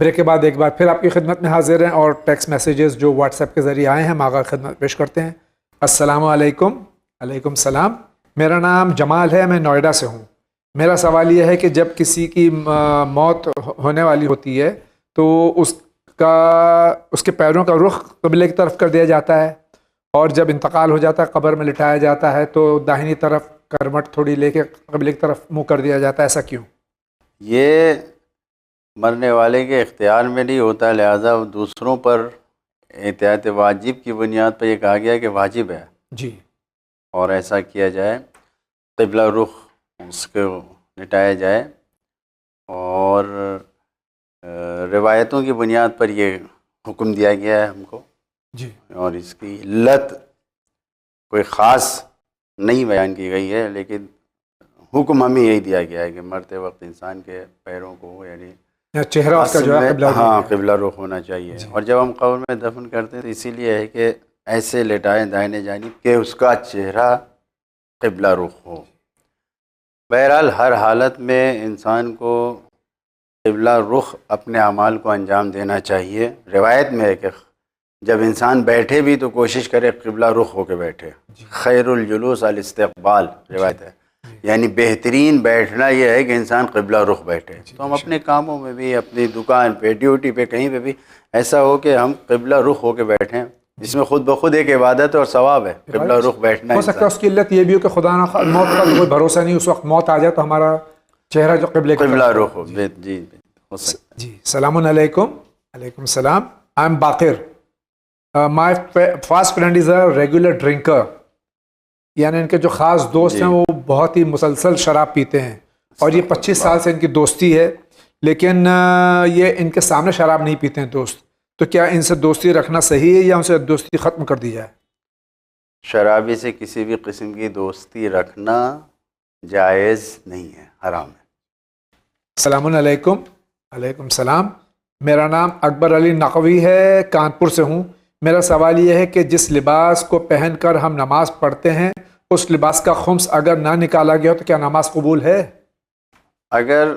Break کے بعد ایک بار پھر آپ کی خدمت میں حاضر ہیں اور ٹیکسٹ میسیجز جو واٹس ایپ کے ذریعے آئے ہیں ہم آگاہ خدمت پیش کرتے ہیں۔ السلام علیکم۔ علیکم السلام، میرا نام جمال ہے، میں نوئیڈا سے ہوں۔ میرا سوال یہ ہے کہ جب کسی کی موت ہونے والی ہوتی ہے تو اس کے پیروں کا رخ قبلے کی طرف کر دیا جاتا ہے، اور جب انتقال ہو جاتا ہے قبر میں لٹایا جاتا ہے تو داہنی طرف کروٹ تھوڑی لے کے قبلے کی طرف منہ کر دیا جاتا ہے، ایسا کیوں؟ یہ مرنے والے کے اختیار میں نہیں ہوتا، لہٰذا دوسروں پر احتیاط واجب کی بنیاد پر یہ کہا گیا کہ واجب ہے جی، اور ایسا کیا جائے، قبلہ رخ اس کو لٹایا جائے، اور روایتوں کی بنیاد پر یہ حکم دیا گیا ہے ہم کو، جی، اور اس کی علت کوئی خاص نہیں بیان کی گئی ہے، لیکن حکم ہمیں یہی دیا گیا ہے کہ مرتے وقت انسان کے پیروں کو یعنی چہرہ اس کا جو ہے قبلہ ہاں قبلہ رخ ہونا چاہیے۔ اور جب ہم قبر میں دفن کرتے ہیں تو اسی لیے ہے کہ ایسے لٹائیں دائیں جانب کہ اس کا چہرہ قبلہ رخ ہو۔ بہرحال ہر حالت میں انسان کو قبلہ رخ اپنے اعمال کو انجام دینا چاہیے۔ روایت میں ہے کہ جب انسان بیٹھے بھی تو کوشش کرے قبلہ رخ ہو کے بیٹھے، خیر الجلوس الاستقبال روایت ہے، یعنی بہترین بیٹھنا یہ ہے کہ انسان قبلہ رخ بیٹھے۔ تو ہم اپنے کاموں میں بھی، اپنی دکان پہ، ڈیوٹی پہ، کہیں پہ بھی ایسا ہو کہ ہم قبلہ رخ ہو کے بیٹھیں، جس میں خود بخود ایک عبادت اور ثواب ہے قبلہ رخ بیٹھنا۔ ہو سکتا ہے اس کی علت یہ بھی ہو کہ خدا نہ موت کا کوئی بھروسہ نہیں، اس وقت موت آ جائے تو ہمارا چہرہ جو قبلہ رخ ہو۔ جی ہو سکتا ہے۔ جی، السلام علیکم۔ علیکم السلام۔ I am Baqir. My fast friend is a regular drinker, یعنی ان کے جو خاص دوست ہیں وہ بہت ہی مسلسل شراب پیتے ہیں، اور یہ 25 سال سے ان کی دوستی ہے، لیکن یہ ان کے سامنے شراب نہیں پیتے ہیں دوست، تو کیا ان سے دوستی رکھنا صحیح ہے یا ان سے دوستی ختم کر دی جائے؟ شرابی سے کسی بھی قسم کی دوستی رکھنا جائز نہیں ہے، حرام ہے۔ السلام علیکم۔ علیکم السلام، میرا نام اکبر علی نقوی ہے، کانپور سے ہوں۔ میرا سوال یہ ہے کہ جس لباس کو پہن کر ہم نماز پڑھتے ہیں اس لباس کا خمس اگر نہ نکالا گیا تو کیا نماز قبول ہے؟ اگر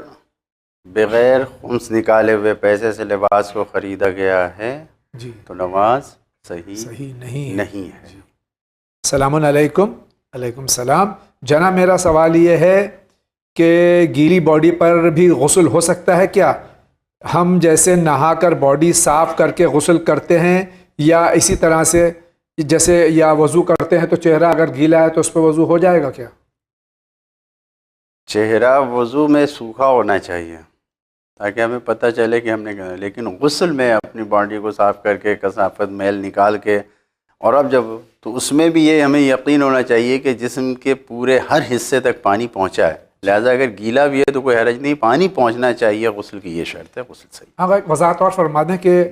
بغیر خمس نکالے ہوئے پیسے سے لباس کو خریدا گیا ہے جی تو نماز صحیح نہیں ہے۔ السلام علیکم۔ علیکم السلام، جناب میرا سوال یہ ہے کہ گیلی باڈی پر بھی غسل ہو سکتا ہے کیا؟ ہم جیسے نہا کر باڈی صاف کر کے غسل کرتے ہیں یا اسی طرح سے جیسے یا وضو کرتے ہیں تو چہرہ اگر گیلا ہے تو اس پہ وضو ہو جائے گا کیا؟ چہرہ وضو میں سوکھا ہونا چاہیے تاکہ ہمیں پتہ چلے کہ ہم نے کیا، لیکن غسل میں اپنی باڈی کو صاف کر کے کثافت میل نکال کے، اور اب جب تو اس میں بھی یہ ہمیں یقین ہونا چاہیے کہ جسم کے پورے ہر حصے تک پانی پہنچا ہے، لہٰذا اگر گیلا بھی ہے تو کوئی حرج نہیں، پانی پہنچنا چاہیے، غسل کی یہ شرط ہے، غسل صحیح۔ ہاں، وضاحت اور فرما دیں کہ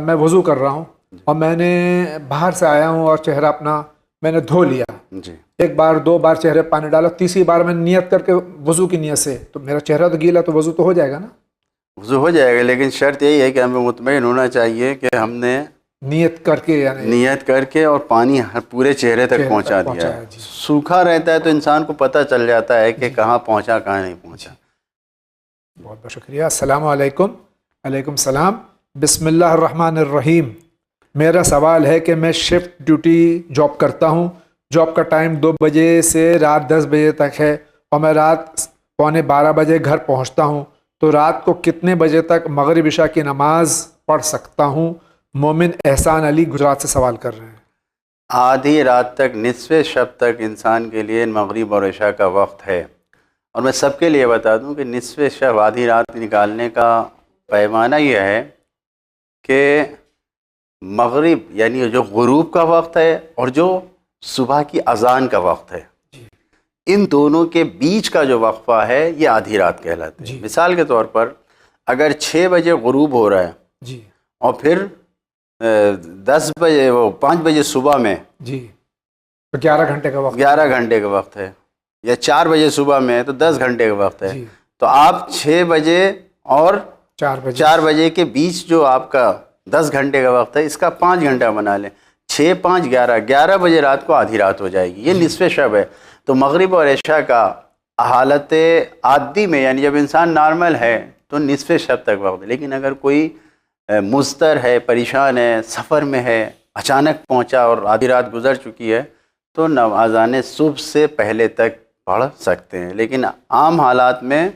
میں وضو کر رہا ہوں اور میں نے باہر سے آیا ہوں اور چہرہ اپنا میں نے دھو لیا، جی، ایک بار دو بار چہرے پانی ڈالا، تیسری بار میں نیت کر کے وضو کی نیت سے، تو میرا چہرہ تو گیلا تو وضو تو ہو جائے گا نا؟ وضو ہو جائے گا، لیکن شرط یہی ہے کہ ہمیں مطمئن ہونا چاہیے کہ ہم نے نیت کر کے، یعنی نیت کر کے اور پانی پورے چہرے تک پہنچا دیا ہے۔ سوکھا رہتا ہے تو انسان کو پتہ چل جاتا ہے کہ کہاں پہنچا کہاں نہیں پہنچا۔ بہت بہت شکریہ۔ السلام علیکم۔ علیکم السلام۔ بسم اللہ الرحمن الرحیم۔ میرا سوال ہے کہ میں شفٹ ڈیوٹی جاب کرتا ہوں، جاب کا ٹائم 2 بجے سے رات 10 بجے تک ہے اور میں رات 11:15 بجے گھر پہنچتا ہوں، تو رات کو کتنے بجے تک مغرب عشاء کی نماز پڑھ سکتا ہوں؟ مومن احسان علی گجرات سے سوال کر رہے ہیں۔ آدھی رات تک، نصف شب تک انسان کے لیے مغرب اور عشاء کا وقت ہے، اور میں سب کے لیے بتا دوں کہ نصف شب آدھی رات نکالنے کا پیمانہ یہ ہے کہ مغرب یعنی جو غروب کا وقت ہے اور جو صبح کی اذان کا وقت ہے، ان دونوں کے بیچ کا جو وقفہ ہے یہ آدھی رات کہلاتا ہے۔ مثال کے طور پر اگر 6 بجے غروب ہو رہا ہے اور پھر 10 بجے 5 بجے صبح میں، تو 11 گھنٹے کا وقت، 11 گھنٹے کا وقت ہے، یا 4 بجے صبح میں ہے تو 10 گھنٹے کا وقت ہے، تو آپ 6 بجے اور 4 بجے کے بیچ جو آپ کا 10 گھنٹے کا وقت ہے اس کا 5 گھنٹہ بنا لیں، 6 5 11 بجے رات کو آدھی رات ہو جائے گی، یہ نصف شب ہے۔ تو مغرب اور عشاء کا حالت عادی میں، یعنی جب انسان نارمل ہے تو نصف شب تک وقت. لیکن اگر کوئی مضطر ہے، پریشان ہے، سفر میں ہے، اچانک پہنچا اور آدھی رات گزر چکی ہے، تو نمازان صبح سے پہلے تک پڑھ سکتے ہیں. لیکن عام حالات میں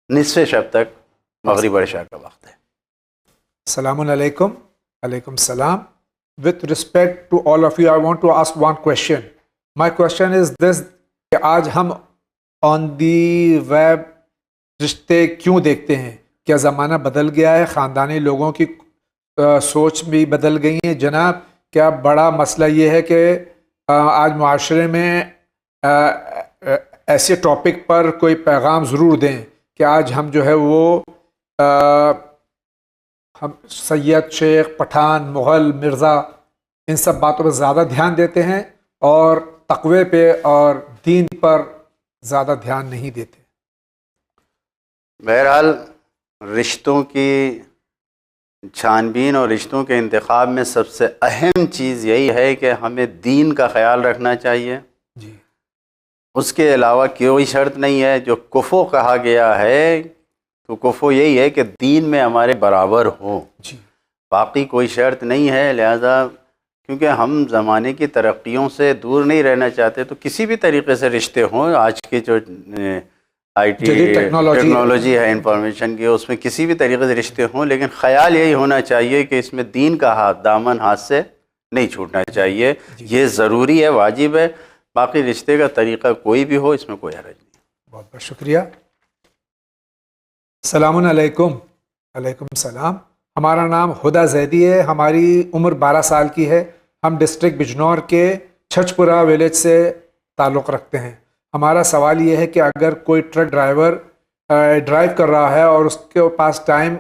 نصف شب تک مغرب اور عشاء کا وقت ہے. السلام علیکم. علیکم السلام. With respect to all of you, I want to ask one question. My question is this, کہ آج ہم on the web رشتے کیوں دیکھتے ہیں؟ کیا زمانہ بدل گیا ہے؟ خاندانی لوگوں کی سوچ بھی بدل گئی ہیں جناب؟ کیا بڑا مسئلہ یہ ہے کہ آج معاشرے میں ایسے ٹاپک پر کوئی پیغام ضرور دیں کہ آج ہم جو ہے وہ ہم سید، شیخ، پٹھان، مغل، مرزا ان سب باتوں پہ زیادہ دھیان دیتے ہیں اور تقوی پہ اور دین پر زیادہ دھیان نہیں دیتے. بہرحال رشتوں کی چھان بین اور رشتوں کے انتخاب میں سب سے اہم چیز یہی ہے کہ ہمیں دین کا خیال رکھنا چاہیے. جی. اس کے علاوہ کوئی شرط نہیں ہے. جو کفو کہا گیا ہے تو کفو یہی ہے کہ دین میں ہمارے برابر ہو. جی. باقی کوئی شرط نہیں ہے. لہذا کیونکہ ہم زمانے کی ترقیوں سے دور نہیں رہنا چاہتے تو کسی بھی طریقے سے رشتے ہوں. آج کی جو آئی ٹی ٹیکنالوجی ہے انفارمیشن کی، اس میں کسی بھی طریقے سے رشتے ہوں، لیکن خیال یہی ہونا چاہیے کہ اس میں دین کا دامن ہاتھ سے نہیں چھوٹنا چاہیے. یہ ضروری ہے، واجب ہے. باقی رشتے کا طریقہ کوئی بھی ہو، اس میں کوئی حرج نہیں. بہت بہت شکریہ. السلام علیکم. علیکم السلام. ہمارا نام ہدا زیدی ہے. ہماری عمر 12 سال کی ہے. ہم ڈسٹرکٹ بجنور کے چھچپورہ ویلیج سے تعلق رکھتے ہیں. ہمارا سوال یہ ہے کہ اگر کوئی ٹرک ڈرائیور ڈرائیو کر رہا ہے اور اس کے پاس ٹائم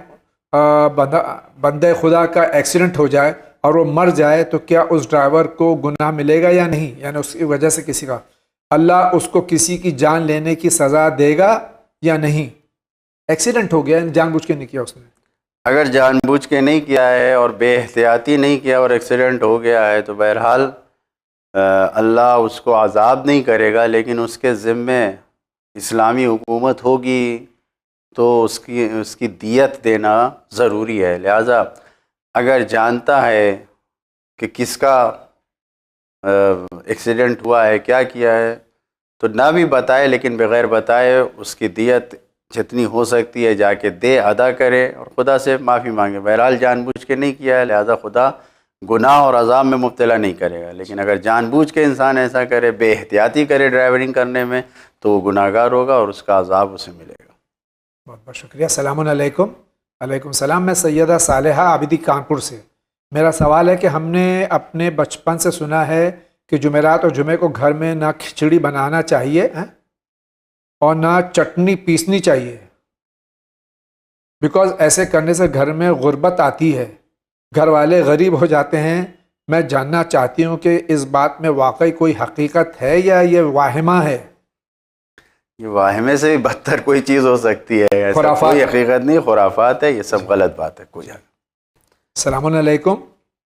بندے خدا کا ایکسیڈنٹ ہو جائے اور وہ مر جائے تو کیا اس ڈرائیور کو گناہ ملے گا یا نہیں؟ یعنی اس کی وجہ سے کسی کا اللہ اس کو کسی کی جان لینے کی سزا دے گا یا نہیں؟ ایکسیڈنٹ ہو گیا، جان بوجھ کے نہیں کیا اس نے. اگر جان بوجھ کے نہیں کیا ہے اور بے احتیاطی نہیں کیا اور ایکسیڈنٹ ہو گیا ہے تو بہرحال اللہ اس کو عذاب نہیں کرے گا، لیکن اس کے ذمے اسلامی حکومت ہوگی تو اس کی دیت دینا ضروری ہے. لہذا اگر جانتا ہے کہ کس کا ایکسیڈنٹ ہوا ہے، کیا کیا ہے، تو نہ بھی بتائے، لیکن بغیر بتائے اس کی دیت جتنی ہو سکتی ہے جا کے دے، ادا کرے اور خدا سے معافی مانگے. بہرحال جان بوجھ کے نہیں کیا ہے، لہذا خدا گناہ اور عذاب میں مبتلا نہیں کرے گا. لیکن اگر جان بوجھ کے انسان ایسا کرے، بے احتیاطی کرے ڈرائیورنگ کرنے میں، تو وہ گناہ گار ہوگا اور اس کا عذاب اسے ملے گا. بہت بہت شکریہ. السلام علیکم. علیکم السلام. میں سیدہ صالحہ عابدی کانپور سے. میرا سوال ہے کہ ہم نے اپنے بچپن سے سنا ہے کہ جمعرات اور جمعے کو گھر میں نہ کھچڑی بنانا چاہیے اور نہ چٹنی پیسنی چاہیے، بیکاز ایسے کرنے سے گھر میں غربت آتی ہے، گھر والے غریب ہو جاتے ہیں. میں جاننا چاہتی ہوں کہ اس بات میں واقعی کوئی حقیقت ہے یا یہ واہمہ ہے؟ یہ واہمے سے بھی بدتر کوئی چیز ہو سکتی ہے. ایسا کوئی حقیقت نہیں، خرافات ہے، یہ سب غلط بات ہے. کوئی السلام علیکم.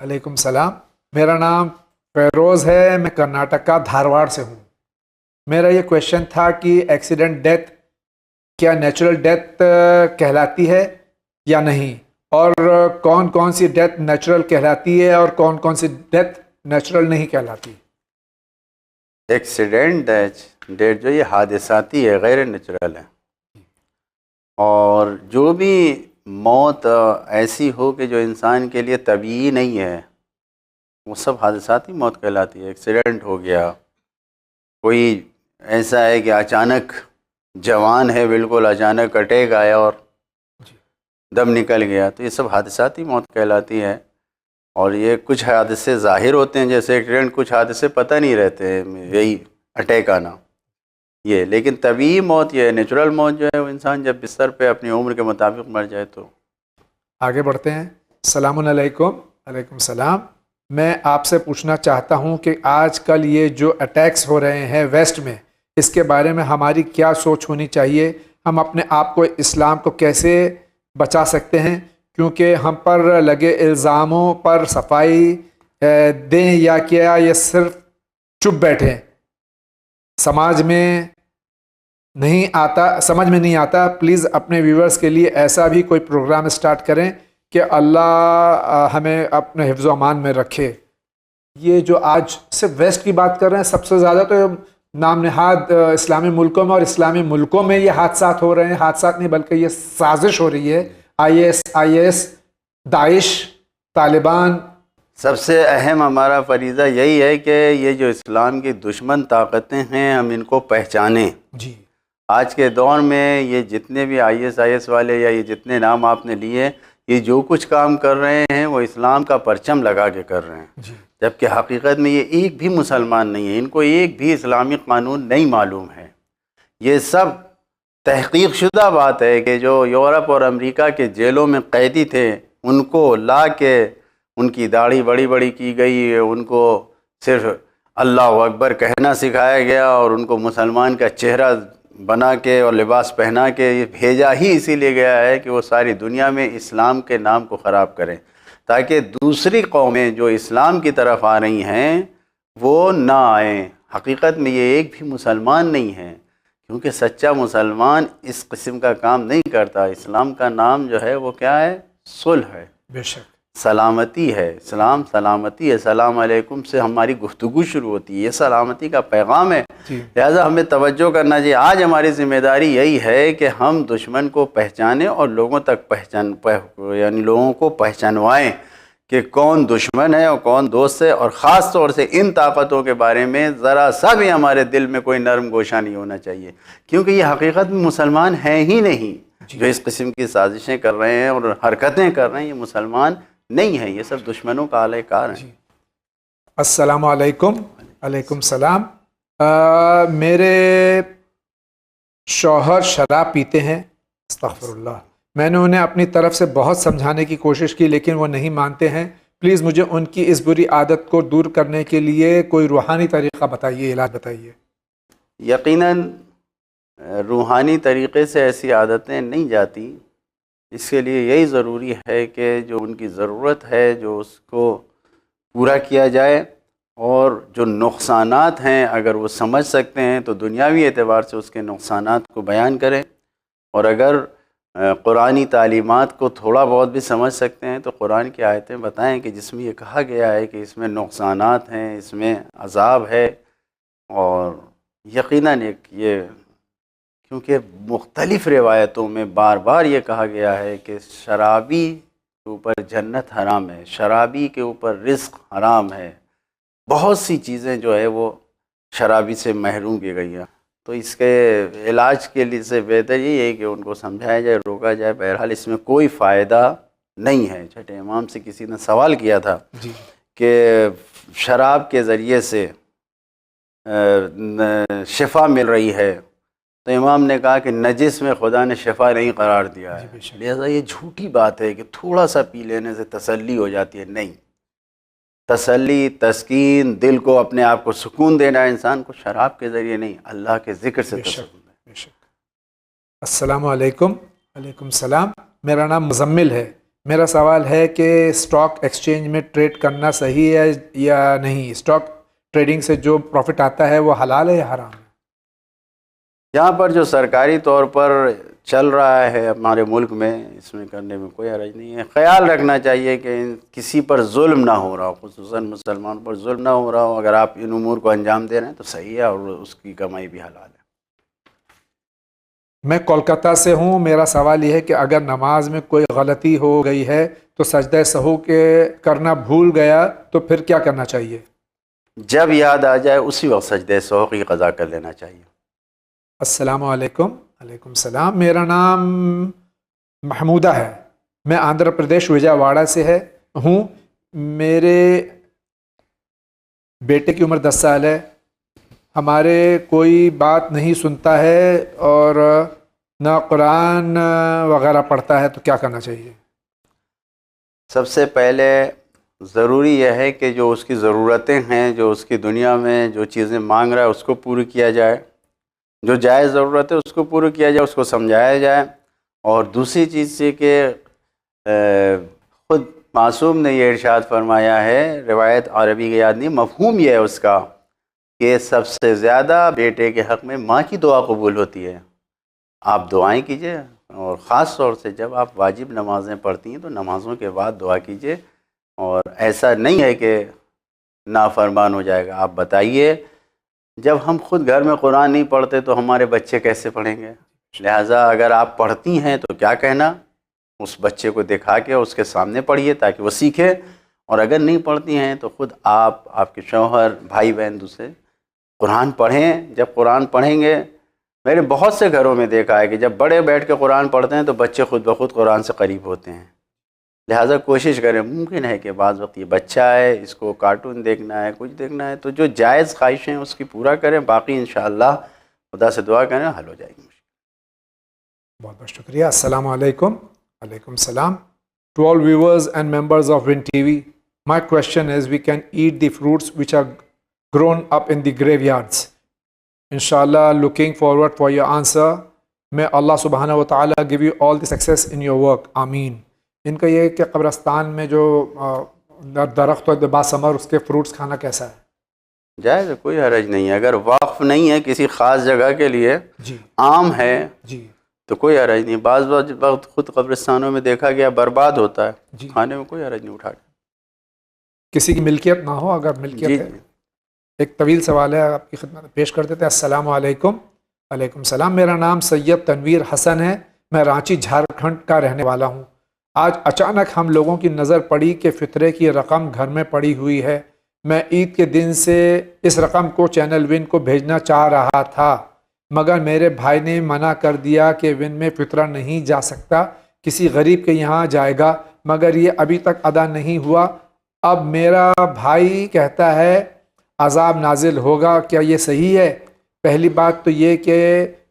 علیکم السلام. میرا نام فیروز ہے. میں کرناٹکا دھارواڑ سے ہوں. میرا یہ کویشچن تھا کہ ایکسیڈنٹ ڈیتھ کیا نیچرل ڈیتھ کہلاتی ہے یا نہیں، اور کون کون سی ڈیتھ نیچرل کہلاتی ہے اور کون کون سی ڈیتھ نیچرل نہیں کہلاتی؟ ایکسیڈنٹ ڈیتھ جو یہ حادثاتی ہے، غیر نیچرل ہے. اور جو بھی موت ایسی ہو کہ جو انسان کے لیے طبیعی نہیں ہے، وہ سب حادثاتی موت کہلاتی ہے. ایکسیڈنٹ ہو گیا، کوئی ایسا ہے کہ اچانک جوان ہے، بالکل اچانک اٹیک آیا اور دم نکل گیا، تو یہ سب حادثاتی موت کہلاتی ہے. اور یہ کچھ حادثے ظاہر ہوتے ہیں جیسے ایکسیڈنٹ، کچھ حادثے پتہ نہیں رہتے ہیں، یہی اٹیک آنا یہ. لیکن طبیعی موت یہ ہے، نیچرل موت جو ہے وہ انسان جب بستر پہ اپنی عمر کے مطابق مر جائے. تو آگے بڑھتے ہیں. السلام علیکم. علیکم السلام. میں آپ سے پوچھنا چاہتا ہوں کہ آج کل یہ جو اٹیکس ہو رہے ہیں ویسٹ میں، اس کے بارے میں ہماری کیا سوچ ہونی چاہیے؟ ہم اپنے آپ کو، اسلام کو کیسے بچا سکتے ہیں؟ کیونکہ ہم پر لگے الزاموں پر صفائی دیں یا کیا یہ صرف چپ بیٹھیں؟ سماج میں نہیں آتا، سمجھ میں نہیں آتا، پلیز اپنے ویورز کے لیے ایسا بھی کوئی پروگرام اسٹارٹ کریں کہ اللہ ہمیں اپنے حفظ و امان میں رکھے۔ یہ جو آج صرف ویسٹ کی بات کر رہے ہیں، سب سے زیادہ تو نام نہاد اسلامی ملکوں میں، اور اسلامی ملکوں میں یہ حادثات ہو رہے ہیں، حادثات نہیں بلکہ یہ سازش ہو رہی ہے، آئی ایس، داعش، طالبان۔ سب سے اہم ہمارا فریضہ یہی ہے کہ یہ جو اسلام کی دشمن طاقتیں ہیں ہم ان کو پہچانیں۔ جی آج کے دور میں یہ جتنے بھی آئی ایس والے یا یہ جتنے نام آپ نے لیے، یہ جو کچھ کام کر رہے ہیں وہ اسلام کا پرچم لگا کے کر رہے ہیں، جی جبکہ حقیقت میں یہ ایک بھی مسلمان نہیں ہے، ان کو ایک بھی اسلامی قانون نہیں معلوم ہے۔ یہ سب تحقیق شدہ بات ہے کہ جو یورپ اور امریکہ کے جیلوں میں قیدی تھے ان کو لا کے ان کی داڑھی بڑی بڑی کی گئی، ان کو صرف اللہ اکبر کہنا سکھایا گیا اور ان کو مسلمان کا چہرہ بنا کے اور لباس پہنا کے یہ بھیجا ہی اسی لیے گیا ہے کہ وہ ساری دنیا میں اسلام کے نام کو خراب کریں، تاکہ دوسری قومیں جو اسلام کی طرف آ رہی ہیں وہ نہ آئیں۔ حقیقت میں یہ ایک بھی مسلمان نہیں ہے، کیونکہ سچا مسلمان اس قسم کا کام نہیں کرتا۔ اسلام کا نام جو ہے وہ کیا ہے؟ صلح ہے، بے شک، سلامتی ہے۔ اسلام سلامتی ہے، السلام علیکم سے ہماری گفتگو شروع ہوتی ہے، یہ سلامتی کا پیغام ہے۔ جی لہٰذا ہمیں توجہ کرنا چاہیے۔ آج ہماری ذمہ داری یہی ہے کہ ہم دشمن کو پہچانیں اور لوگوں تک یعنی لوگوں کو پہچانوائیں کہ کون دشمن ہے اور کون دوست ہے، اور خاص طور سے ان طاقتوں کے بارے میں ذرا سا بھی ہمارے دل میں کوئی نرم گوشہ نہیں ہونا چاہیے، کیونکہ یہ حقیقت میں مسلمان ہیں ہی نہیں۔ جو اس قسم کی سازشیں کر رہے ہیں اور حرکتیں کر رہے ہیں یہ مسلمان نہیں ہیں، یہ سب دشمنوں کا اعلی کار ہیں۔ السلام علیکم۔ علیکم السلام۔ میرے شوہر شراب پیتے ہیں، استغفر اللہ، میں نے انہیں اپنی طرف سے بہت سمجھانے کی کوشش کی لیکن وہ نہیں مانتے ہیں، پلیز مجھے ان کی اس بری عادت کو دور کرنے کے لیے کوئی روحانی طریقہ بتائیے، علاج بتائیے۔ یقیناً روحانی طریقے سے ایسی عادتیں نہیں جاتی، اس کے لیے یہی ضروری ہے کہ جو ان کی ضرورت ہے جو اس کو پورا کیا جائے، اور جو نقصانات ہیں اگر وہ سمجھ سکتے ہیں تو دنیاوی اعتبار سے اس کے نقصانات کو بیان کریں، اور اگر قرآنی تعلیمات کو تھوڑا بہت بھی سمجھ سکتے ہیں تو قرآن کی آیتیں بتائیں کہ جس میں یہ کہا گیا ہے کہ اس میں نقصانات ہیں، اس میں عذاب ہے۔ اور یقیناً یہ کیونکہ مختلف روایتوں میں بار بار یہ کہا گیا ہے کہ شرابی کے اوپر جنت حرام ہے، شرابی کے اوپر رزق حرام ہے، بہت سی چیزیں جو ہے وہ شرابی سے محروم کی گئی ہیں۔ تو اس کے علاج کے لیے سے بہتر یہ ہے کہ ان کو سمجھایا جائے، روکا جائے۔ بہرحال اس میں کوئی فائدہ نہیں ہے۔ چھٹے امام سے کسی نے سوال کیا تھا کہ شراب کے ذریعے سے شفا مل رہی ہے، تو امام نے کہا کہ نجس میں خدا نے شفا نہیں قرار دیا ہے، لہذا یہ جھوٹی بات ہے کہ تھوڑا سا پی لینے سے تسلی ہو جاتی ہے۔ نہیں، تسلی، تسکین، دل کو اپنے آپ کو سکون دینا انسان کو شراب کے ذریعے نہیں، اللہ کے ذکر سے تسکون ہے۔ بے شک۔ السلام علیکم۔ علیکم السلام، میرا نام مزمل ہے۔ میرا سوال ہے کہ اسٹاک ایکسچینج میں ٹریڈ کرنا صحیح ہے یا نہیں؟ اسٹاک ٹریڈنگ سے جو پروفٹ آتا ہے وہ حلال ہے یا حرام ہے؟ یہاں پر جو سرکاری طور پر چل رہا ہے ہمارے ملک میں، اس میں کرنے میں کوئی حرج نہیں ہے۔ خیال رکھنا چاہیے کہ کسی پر ظلم نہ ہو رہا ہو، خصوصاً مسلمان پر ظلم نہ ہو رہا ہو۔ اگر آپ ان امور کو انجام دے رہے ہیں تو صحیح ہے اور اس کی کمائی بھی حلال ہے۔ میں کولکتہ سے ہوں، میرا سوال یہ ہے کہ اگر نماز میں کوئی غلطی ہو گئی ہے تو سجدہ سہو کے کرنا بھول گیا تو پھر کیا کرنا چاہیے؟ جب یاد آ جائے اسی وقت سجدہ سہو کی قضا کر لینا چاہیے۔ السلام علیکم۔ علیکم السلام، میرا نام محمودہ ہے، میں آندھرا پردیش وجے واڑہ سے ہوں۔ میرے بیٹے کی عمر 10 سال ہے، ہمارے کوئی بات نہیں سنتا ہے اور نہ قرآن وغیرہ پڑھتا ہے، تو کیا کرنا چاہیے؟ سب سے پہلے ضروری یہ ہے کہ جو اس کی ضرورتیں ہیں، جو اس کی دنیا میں جو چیزیں مانگ رہا ہے اس کو پوری کیا جائے، جو جائز ضرورت ہے اس کو پوری کیا جائے، اس کو سمجھایا جائے۔ اور دوسری چیز یہ کہ خود معصوم نے یہ ارشاد فرمایا ہے، روایت عربی کی یاد نہیں، مفہوم یہ ہے اس کا کہ سب سے زیادہ بیٹے کے حق میں ماں کی دعا قبول ہوتی ہے. آپ دعائیں کیجئے، اور خاص طور سے جب آپ واجب نمازیں پڑھتی ہیں تو نمازوں کے بعد دعا کیجئے. اور ایسا نہیں ہے کہ نافرمان ہو جائے گا. آپ بتائیے، جب ہم خود گھر میں قرآن نہیں پڑھتے تو ہمارے بچے کیسے پڑھیں گے؟ لہٰذا اگر آپ پڑھتی ہیں تو کیا کہنا، اس بچے کو دکھا کے اس کے سامنے پڑھیے تاکہ وہ سیکھے. اور اگر نہیں پڑھتی ہیں تو خود آپ کے شوہر، بھائی بہن دوسرے قرآن پڑھیں. جب قرآن پڑھیں گے، میں نے بہت سے گھروں میں دیکھا ہے کہ جب بڑے بیٹھ کے قرآن پڑھتے ہیں تو بچے خود بخود قرآن سے قریب ہوتے ہیں. لہٰذا کوشش کریں. ممکن ہے کہ بعض وقت یہ بچہ ہے، اس کو کارٹون دیکھنا ہے، کچھ دیکھنا ہے، تو جو جائز خواہشیں ہیں اس کی پورا کریں. باقی انشاءاللہ خدا سے دعا کریں، حل ہو جائے گی. بہت بہت شکریہ. السلام علیکم. علیکم السلام. To all viewers and members of Win TV, my question is, we can eat the fruits which are grown up in the graveyards. Inshallah, looking forward for your answer. May Allah subhanahu wa ta'ala give you all the success in your work. Ameen. ان کا یہ ہے کہ قبرستان میں جو درخت و باثمر اس کے فروٹس کھانا کیسا ہے؟ جائز ہے، کوئی حرج نہیں ہے. اگر وقف نہیں ہے کسی خاص جگہ کے لیے، جی عام ہے، جی تو کوئی حرج نہیں. بعض وقت خود قبرستانوں میں دیکھا گیا برباد ہوتا ہے، جی کھانے میں کوئی حرج نہیں. اٹھا کے کسی کی ملکیت نہ ہو، اگر ملکیت جی ہے. ایک طویل سوال ہے، آپ کی خدمت میں پیش کر دیتے ہیں. السلام علیکم. علیکم السلام. میرا نام سید تنویر حسن ہے، میں رانچی جھارکھنڈ کا رہنے والا ہوں. آج اچانک ہم لوگوں کی نظر پڑی کہ فطرے کی رقم گھر میں پڑی ہوئی ہے. میں عید کے دن سے اس رقم کو چینل ون کو بھیجنا چاہ رہا تھا، مگر میرے بھائی نے منع کر دیا کہ ون میں فطرہ نہیں جا سکتا، کسی غریب کے یہاں جائے گا، مگر یہ ابھی تک ادا نہیں ہوا. اب میرا بھائی کہتا ہے عذاب نازل ہوگا، کیا یہ صحیح ہے؟ پہلی بات تو یہ کہ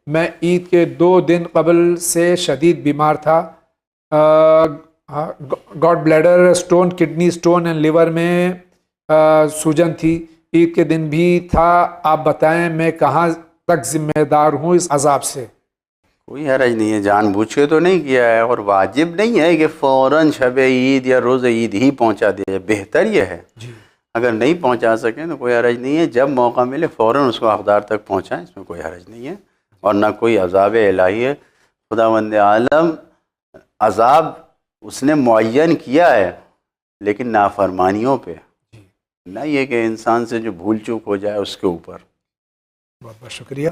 میں عید کے 2 دن قبل سے شدید بیمار تھا. Gall bladder stone, kidney stone and liver میں سوجن تھی. عید کے دن بھی تھا. آپ بتائیں میں کہاں تک ذمہ دار ہوں اس عذاب سے؟ کوئی حرج نہیں ہے، جان بوجھ کے تو نہیں کیا ہے، اور واجب نہیں ہے کہ فوراً شب عید یا روز عید ہی پہنچا دے. بہتر یہ ہے جی اگر نہیں پہنچا سکیں تو کوئی حرج نہیں ہے، جب موقع ملے فوراً اس کو حقدار تک پہنچائیں، اس میں کوئی حرج نہیں ہے. اور نہ کوئی عذاب الہی ہے. خداوند عالم عذاب اس نے معین کیا ہے، لیکن نافرمانیوں پہ، نہ یہ کہ انسان سے جو بھول چوک ہو جائے اس کے اوپر. بہت بہت شکریہ.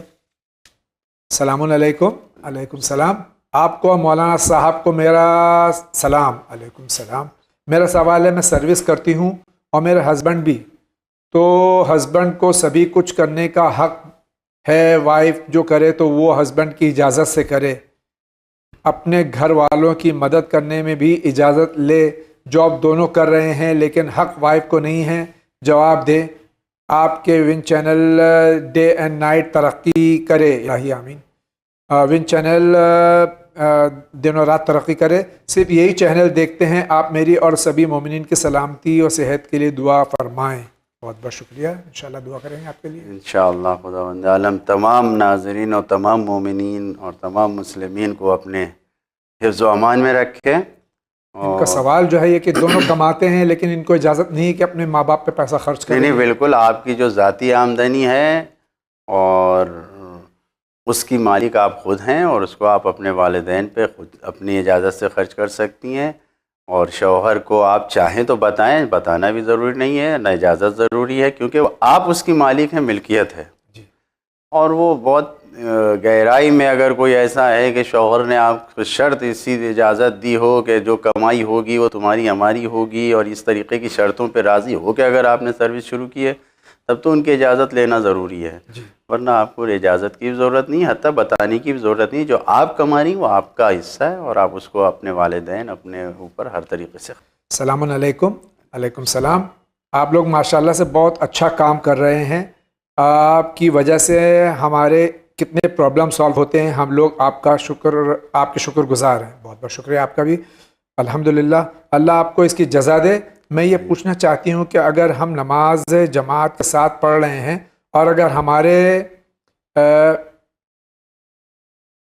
السلام علیکم. علیکم السلام. آپ کو مولانا صاحب کو میرا سلام. علیکم السلام. میرا سوال ہے، میں سروس کرتی ہوں اور میرے ہسبینڈ بھی، تو ہسبینڈ کو سبھی کچھ کرنے کا حق ہے، وائف جو کرے تو وہ ہسبینڈ کی اجازت سے کرے، اپنے گھر والوں کی مدد کرنے میں بھی اجازت لے. جاب دونوں کر رہے ہیں لیکن حق وائف کو نہیں ہے. جواب دیں. آپ کے one channel day and night ترقی کرے، الہی آمین. ون چینل دنوں رات ترقی کرے. صرف یہی چینل دیکھتے ہیں. آپ میری اور سبھی مومنین کی سلامتی اور صحت کے لیے دعا فرمائیں. بہت بہت شکریہ. انشاءاللہ دعا کریں گے آپ کے لیے. انشاءاللہ خداوند عالم تمام ناظرین اور تمام مومنین اور تمام مسلمین کو اپنے حفظ و امان میں رکھیں. ان کا سوال جو ہے یہ کہ دونوں کماتے ہیں لیکن ان کو اجازت نہیں ہے کہ اپنے ماں باپ پہ پیسہ خرچ کریں. نہیں بالکل، آپ کی جو ذاتی آمدنی ہے اور اس کی مالک آپ خود ہیں، اور اس کو آپ اپنے والدین پہ خود اپنی اجازت سے خرچ کر سکتی ہیں. اور شوہر کو آپ چاہیں تو بتائیں، بتانا بھی ضروری نہیں ہے، نہ اجازت ضروری ہے، کیونکہ آپ اس کی مالک ہیں، ملکیت ہے. جی. اور وہ بہت گہرائی میں اگر کوئی ایسا ہے کہ شوہر نے آپ کو شرط اسی اجازت دی ہو کہ جو کمائی ہوگی وہ تمہاری ہماری ہوگی، اور اس طریقے کی شرطوں پہ راضی ہو کہ اگر آپ نے سروس شروع کی ہے، تب تو ان کی اجازت لینا ضروری ہے. جی. ورنہ آپ کو اجازت کی بھی ضرورت نہیں، حتیٰ بتانے کی بھی ضرورت نہیں. جو آپ کما رہی وہ آپ کا حصہ ہے، اور آپ اس کو اپنے والدین اپنے اوپر ہر طریقے سے. السلام علیکم. علیکم السلام. آپ لوگ ماشاءاللہ سے بہت اچھا کام کر رہے ہیں. آپ کی وجہ سے ہمارے کتنے پرابلم سالو ہوتے ہیں. ہم لوگ آپ کے شکر گزار ہیں. بہت بہت شکریہ آپ کا بھی. الحمدللہ. اللہ آپ کو اس کی جزا دے. میں یہ پوچھنا چاہتی ہوں کہ اگر ہم نماز جماعت کے ساتھ پڑھ رہے ہیں اور اگر ہمارے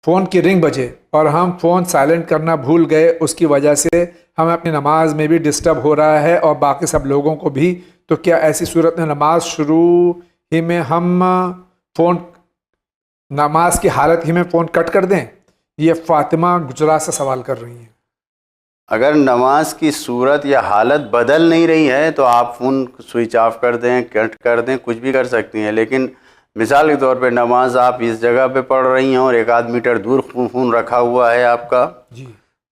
فون کی رنگ بجے اور ہم فون سائلنٹ کرنا بھول گئے، اس کی وجہ سے ہمیں اپنی نماز میں بھی ڈسٹرب ہو رہا ہے اور باقی سب لوگوں کو بھی، تو کیا ایسی صورت میں نماز شروع ہی میں ہم فون نماز کی حالت ہی میں فون کٹ کر دیں؟ یہ فاطمہ گجرات سے سوال کر رہی ہیں۔ اگر نماز کی صورت یا حالت بدل نہیں رہی ہے تو آپ فون سوئچ آف کر دیں، کٹ کر دیں، کچھ بھی کر سکتی ہیں، لیکن مثال کے طور پہ نماز آپ اس جگہ پہ پڑھ رہی ہیں اور 1 میٹر دور فون رکھا ہوا ہے آپ کا، جی،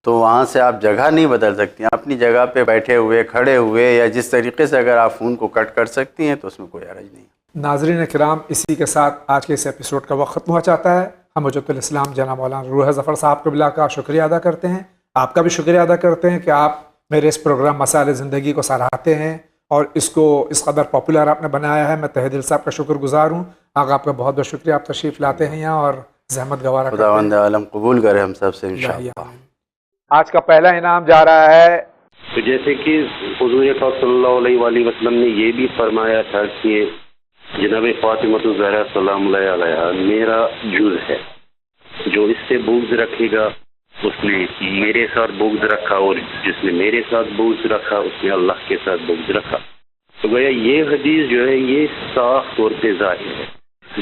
تو وہاں سے آپ جگہ نہیں بدل سکتی ہیں، اپنی جگہ پہ بیٹھے ہوئے، کھڑے ہوئے، یا جس طریقے سے اگر آپ فون کو کٹ کر سکتی ہیں تو اس میں کوئی حرج نہیں۔ ناظرین کرام، اسی کے ساتھ آج کے اس ایپیسوڈ کا وقت ختم ہوا چاہتا ہے۔ ہم حجت الاسلام جناب مولانا روح ظفر صاحب قبلہ کا شکریہ ادا کرتے ہیں، آپ کا بھی شکریہ ادا کرتے ہیں کہ آپ میرے اس پروگرام مسائل زندگی کو سراہتے ہیں اور اس کو اس قدر پاپولر آپ نے بنایا ہے۔ میں تہہ دل سے آپ کا شکر گزار ہوں۔ آگا آپ کا بہت بہت شکریہ، آپ تشریف لاتے ہیں یہاں اور زحمت گوارہ کرتے ہیں۔ خداوند عالم قبول کرے ہم سب سے انشاءاللہ۔ آج کا پہلا انعام جا رہا ہے، تو جیسے کہ حضور پاک صلی اللہ علیہ وآلہ وسلم نے یہ بھی فرمایا تھا کہ جناب فاطمہ الزہرا سلام اللہ علیہا میرا جز ہے، جو اس سے بغض رکھے گا اس نے میرے ساتھ بغض رکھا، اور جس نے میرے ساتھ بغض رکھا اس نے اللہ کے ساتھ بغض رکھا۔ تو گویا یہ حدیث جو ہے یہ صاف طور پہ ظاہر ہے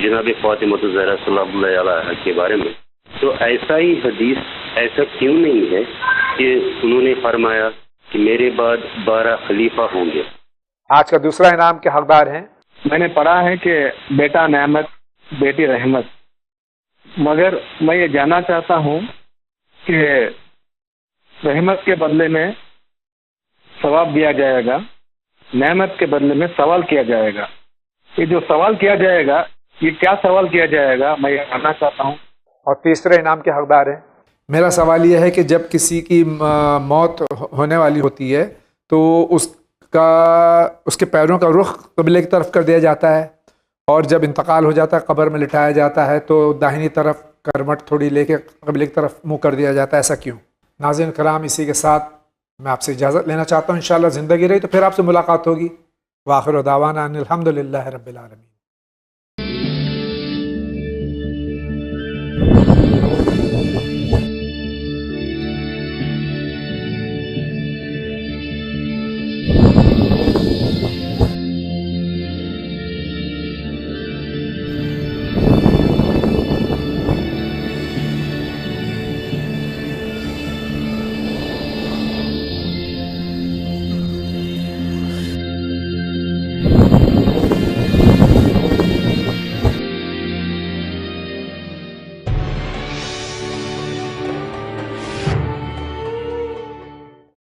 جناب فاطمہ الزہرا سلام اللہ علیہا کے بارے میں۔ تو ایسا ہی حدیث ایسا کیوں نہیں ہے کہ انہوں نے فرمایا کہ میرے بعد 12 خلیفہ ہوں گے۔ آج کا دوسرا انعام کے حقدار ہیں، میں نے پڑھا ہے کہ بیٹا نعمت بیٹی رحمت، مگر میں یہ جاننا چاہتا ہوں کہ رحمت کے بدلے میں ثواب دیا جائے گا، نعمت کے بدلے میں سوال کیا جائے گا۔ یہ جو سوال کیا جائے گا یہ کیا سوال کیا جائے گا میں یہ جاننا چاہتا ہوں۔ اور تیسرے انعام کے حقدار ہیں۔ میرا سوال یہ ہے کہ جب کسی کی موت ہونے والی ہوتی ہے تو اس کے پیروں کا رخ قبلے کی طرف کر دیا جاتا ہے، اور جب انتقال ہو جاتا ہے قبر میں لٹایا جاتا ہے تو داہنی طرف کرمٹ تھوڑی لے کے قبلے کی طرف منہ کر دیا جاتا ہے، ایسا کیوں؟ ناظرین کرام، اسی کے ساتھ میں آپ سے اجازت لینا چاہتا ہوں، انشاءاللہ زندگی رہی تو پھر آپ سے ملاقات ہوگی۔ وآخر دعوانا ان الحمد للہ رب العالمین۔